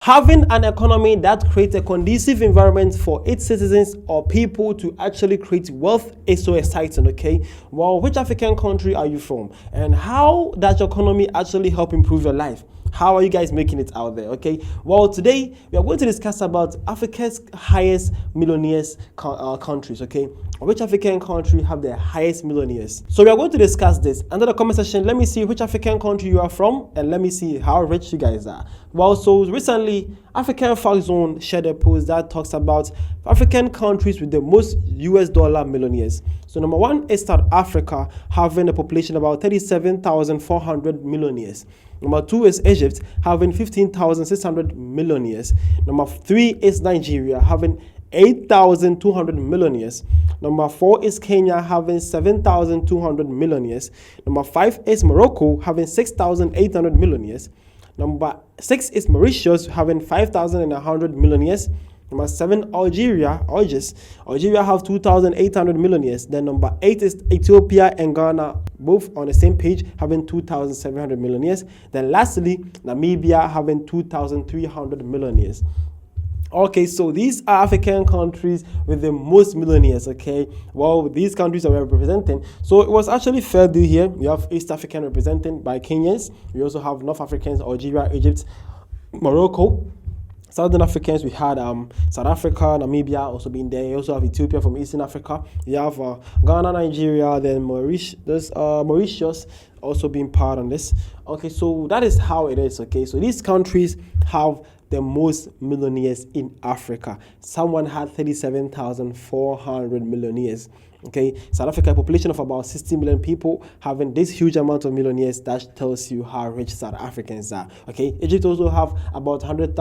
Having an economy that creates a conducive environment for its citizens or people to actually create wealth is so exciting, okay? Well, which African country are you from? And how does your economy actually help improve your life? How are you guys making it out there, okay? Well, today we are going to discuss about Africa's highest millionaires countries, okay? Which African country have the highest millionaires? So we are going to discuss this. Under the comment section, let me see which African country you are from and let me see how rich you guys are. Well, so recently, African Fact Zone shared a post that talks about African countries with the most US dollar millionaires. So number one is South Africa, having a population about 37,400 millionaires. Number two is Egypt, having 15,600 millionaires. Number three is Nigeria, having 8,200 millionaires. Number four is Kenya, having 7,200 millionaires. Number five is Morocco, having 6,800 millionaires. Number six is Mauritius, having 5,100 millionaires. Number seven, Algeria have 2,800 millionaires. Then number eight is Ethiopia and Ghana, both on the same page, having 2,700 millionaires. Then lastly, Namibia having 2,300 millionaires. Okay, so these are African countries with the most millionaires, okay? Well, these countries are representing. So it was actually fair deal here. We have East African represented by Kenyans. We also have North Africans, Algeria, Egypt, Morocco. Southern Africans, we had South Africa, Namibia also being there. You also have Ethiopia from Eastern Africa. You have Ghana, Nigeria, then Mauritius also being part on this. Okay, so that is how it is, okay? So these countries have the most millionaires in Africa. Someone had 37,400 millionaires. Okay, South Africa, a population of about 60 million people, having this huge amount of millionaires. That tells you how rich South Africans are. Okay, Egypt also have about 100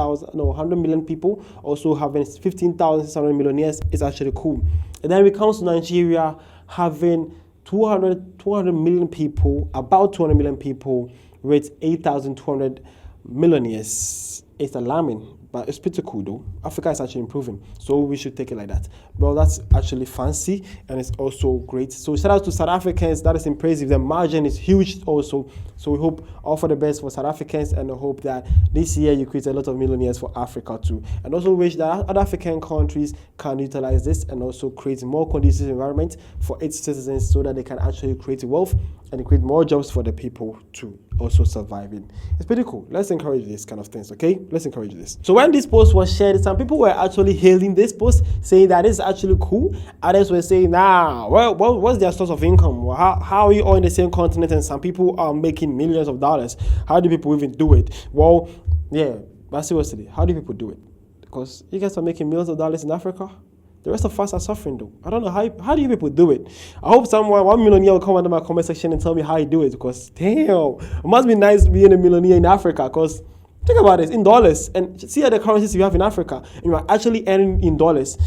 million people, also having 15,600 millionaires. It's actually cool. And then we come to Nigeria, having 200 million people, about 200 million people, with 8,200 millionaires. It's alarming, but it's pretty cool though. Africa is actually improving, so we should take it like that. Bro, that's actually fancy and it's also great. So shout out to South Africans. That is impressive. The margin is huge also. So we hope all for the best for South Africans, and I hope that this year you create a lot of millionaires for Africa too. And also wish that other African countries can utilize this and also create more conducive environment for its citizens so that they can actually create wealth and create more jobs for the people to also survive in. It's pretty cool. Let's encourage this kind of things, okay? Let's encourage this. So when this post was shared, some people were actually hailing this post, saying that it's actually cool. Others were saying, nah, well, what's their source of income? How are you all in the same continent and some people are making millions of dollars? How do people even do it? Well, yeah, but seriously, how do people do it? Because you guys are making millions of dollars in Africa. The rest of us are suffering though. I don't know how do you people do it? I hope someone, 1 millionaire will come under my comment section and tell me how you do it, because damn, it must be nice being a millionaire in Africa, because think about it, in dollars, and see the currencies you have in Africa, and you are actually earning in dollars.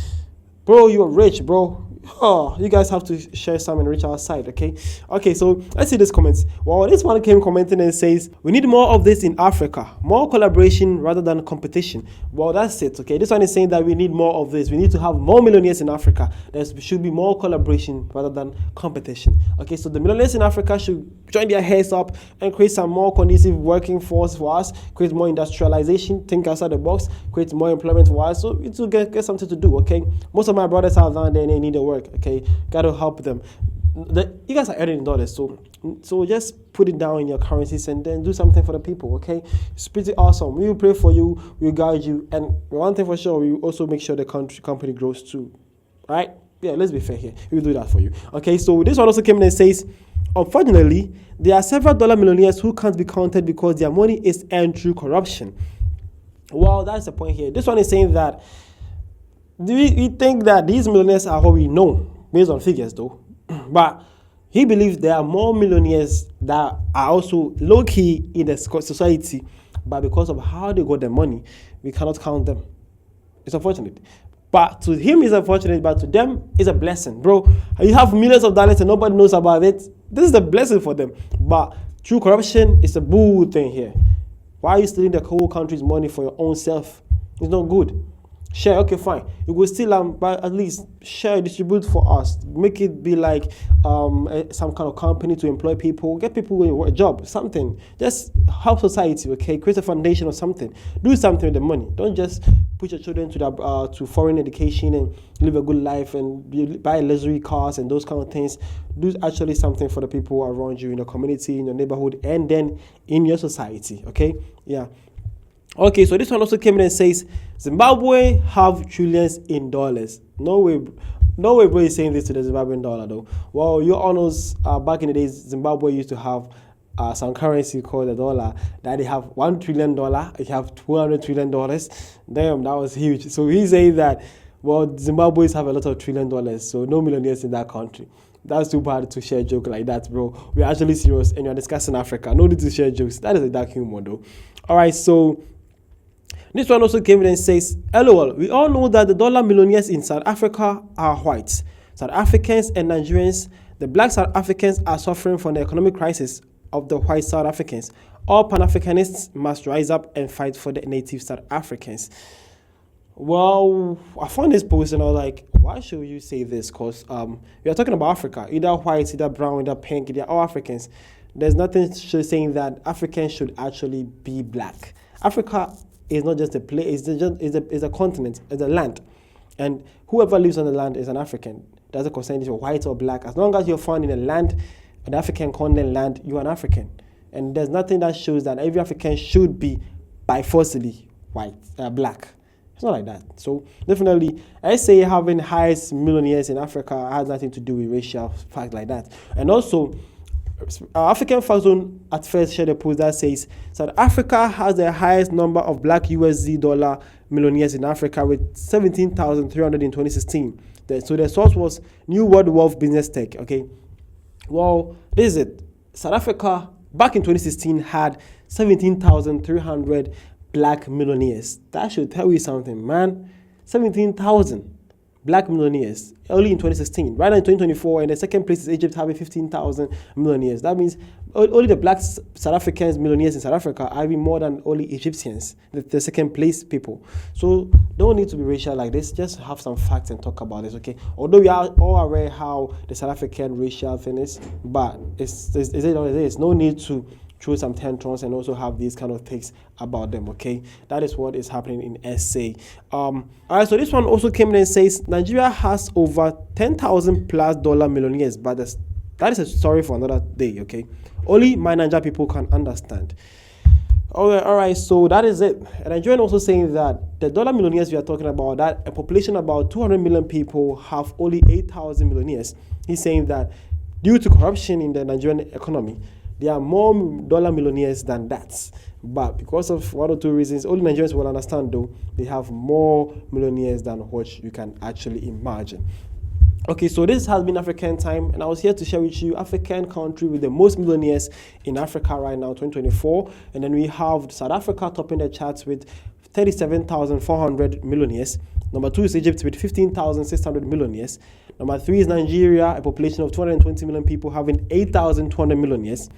Bro, you're rich, bro. Oh, you guys have to share some and reach our side, okay? Okay, so let's see this comments. Well, this one came commenting and says, we need more of this in Africa. More collaboration rather than competition. Well, that's it, okay? This one is saying that we need more of this. We need to have more millionaires in Africa. There should be more collaboration rather than competition. Okay, so the millionaires in Africa should join their heads up and create some more conducive working force for us, create more industrialization, think outside the box, create more employment for us, so it will get something to do, okay? Most of my brothers are down there and they need to work, okay? Gotta help them. You guys are earning in dollars, so just put it down in your currencies and then do something for the people, okay? It's pretty awesome. We will pray for you, we will guide you, and one thing for sure, we will also make sure the company grows too, all right? Yeah, let's be fair here. We will do that for you, okay? So this one also came in and says, unfortunately, there are several dollar millionaires who can't be counted because their money is earned through corruption. Well, that's the point here. This one is saying that we think that these millionaires are what we know based on figures though, but he believes there are more millionaires that are also low-key in the society, but because of how they got their money, we cannot count them. It's unfortunate. But to him it's unfortunate, but to them it's a blessing. Bro, you have millions of dollars and nobody knows about it. This is the blessing for them. But through corruption, it's a boo thing here. Why are you stealing the whole country's money for your own self? It's not good. Share, okay, fine. You will still but at least share, distribute for us. Make it be like some kind of company to employ people, get people a job, something. Just help society, okay? Create a foundation or something. Do something with the money. Don't just put your children to foreign education and live a good life and buy luxury cars and those kind of things. Do actually something for the people around you in your community, in your neighborhood, and then in your society, okay? Yeah. Okay, so this one also came in and says Zimbabwe have trillions in dollars. No way, bro, is saying this to the Zimbabwean dollar though. Well, you all know back in the days, Zimbabwe used to have some currency called the dollar. That they have $1 trillion, they have $200 trillion. Damn, that was huge. So he's saying that, well, Zimbabweans have a lot of $1 trillion, so no millionaires in that country. That's too bad to share a joke like that, bro. We're actually serious and you're discussing Africa. No need to share jokes. That is a dark humor though. All right, so this one also came in and says, LOL, we all know that the dollar millionaires in South Africa are whites. South Africans and Nigerians, the black South Africans are suffering from the economic crisis of the white South Africans. All Pan-Africanists must rise up and fight for the native South Africans. Well, I found this post and I was like, why should you say this? Because we are talking about Africa, either white, either brown, either pink, they're all Africans. There's nothing saying that Africans should actually be black. Africa is not just a place, it's a continent, it's a land. And whoever lives on the land is an African. Doesn't concern if you're white or black. As long as you're found in a land, an African continent land, you're an African. And there's nothing that shows that every African should be by forcibly white, black. It's not like that. So definitely, I say having highest millionaires in Africa has nothing to do with racial fact like that. And also, African Fact Zone at first shared a post that says South Africa has the highest number of black USD dollar millionaires in Africa with 17,300 in 2016. So the source was New World Wealth Business Tech. Okay, well, this is it. South Africa back in 2016 had 17,300 black millionaires. That should tell you something, man. 17,000 black millionaires only in 2016. Right now in 2024, and the second place is Egypt having 15,000 millionaires. That means only the black South Africans millionaires in South Africa are having more than only Egyptians, the second place people. So don't need to be racial like this. Just have some facts and talk about this, okay? Although we are all aware how the South African racial thing is, but is it what it is? No need to throw some tantrums and also have these kind of takes about them, okay? That is what is happening in SA. All right, so this one also came in and says Nigeria has over 10,000 plus dollar millionaires, but that is a story for another day, okay? Only my Nigeria people can understand. All right, so that is it. And Nigerian also saying that the dollar millionaires we are talking about, that a population about 200 million people have only 8,000 millionaires. He's saying that due to corruption in the Nigerian economy, there are more dollar millionaires than that. But because of one or two reasons, only Nigerians will understand though, they have more millionaires than what you can actually imagine. Okay, so this has been African Time, and I was here to share with you African country with the most millionaires in Africa right now, 2024. And then we have South Africa topping the charts with 37,400 millionaires. Number 2 is Egypt with 15,600 millionaires. Number 3 is Nigeria, a population of 220 million people having 8,200 millionaires.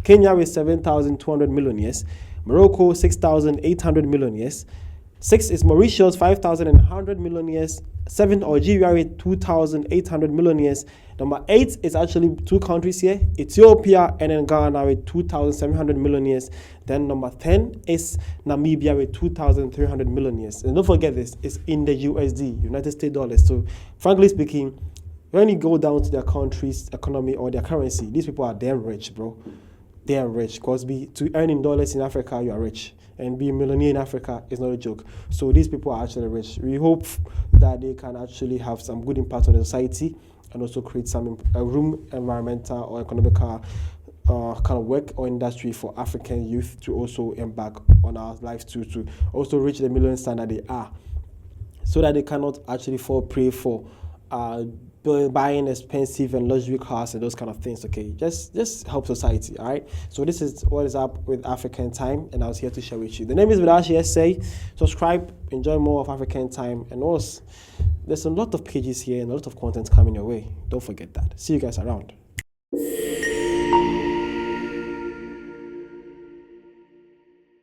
Kenya with 7,200 millionaires. Morocco, 6,800 millionaires. 6 is Mauritius, 5,100 millionaires. 7, Algeria with 2,800 millionaires. Number 8 is actually two countries here, Ethiopia and then Ghana with 2,700 millionaires. Then number 10 is Namibia with 2,300 millionaires. And don't forget this, it's in the USD, United States dollars. So frankly speaking, when you go down to their country's economy or their currency, these people are damn rich, bro. They are rich because to earn in dollars in Africa, you are rich. And being a millionaire in Africa is not a joke. So these people are actually rich. We hope that they can actually have some good impact on the society and also create some room, environmental or economical kind of work or industry for African youth to also embark on our lives to also reach the million standard they are, so that they cannot actually fall prey for buying expensive and luxury cars and those kind of things. Okay, just help society. All right, so this is what is up with African Time, and I was here to share with you. The name is Vidashi SA. Subscribe, enjoy more of African Time, and also there's a lot of pages here and a lot of content coming your way. Don't forget that. See you guys around.